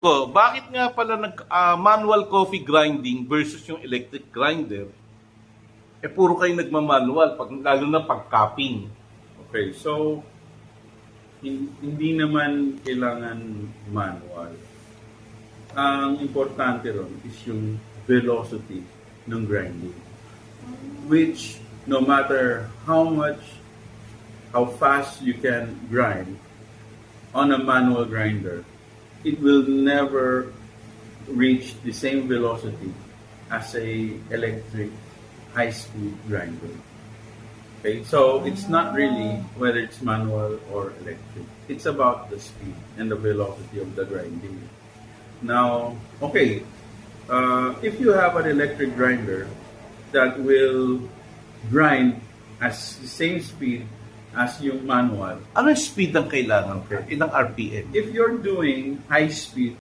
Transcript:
Bakit nga pala manual coffee grinding versus yung electric grinder? Puro kayo nagmamanual, lalo na pag cupping. Okay, so hindi naman kailangan manual. Ang importante ron is yung velocity ng grinding. Which, no matter how fast you can grind on a manual grinder, it will never reach the same velocity as a electric high-speed grinder. Okay, so it's not really whether it's manual or electric. It's about the speed and the velocity of the grinding. Now, okay, if you have an electric grinder that will grind at the same speed as yung manual, Ano yung speed ang kailangan ko? Okay. Ilang RPM? if you're doing high speed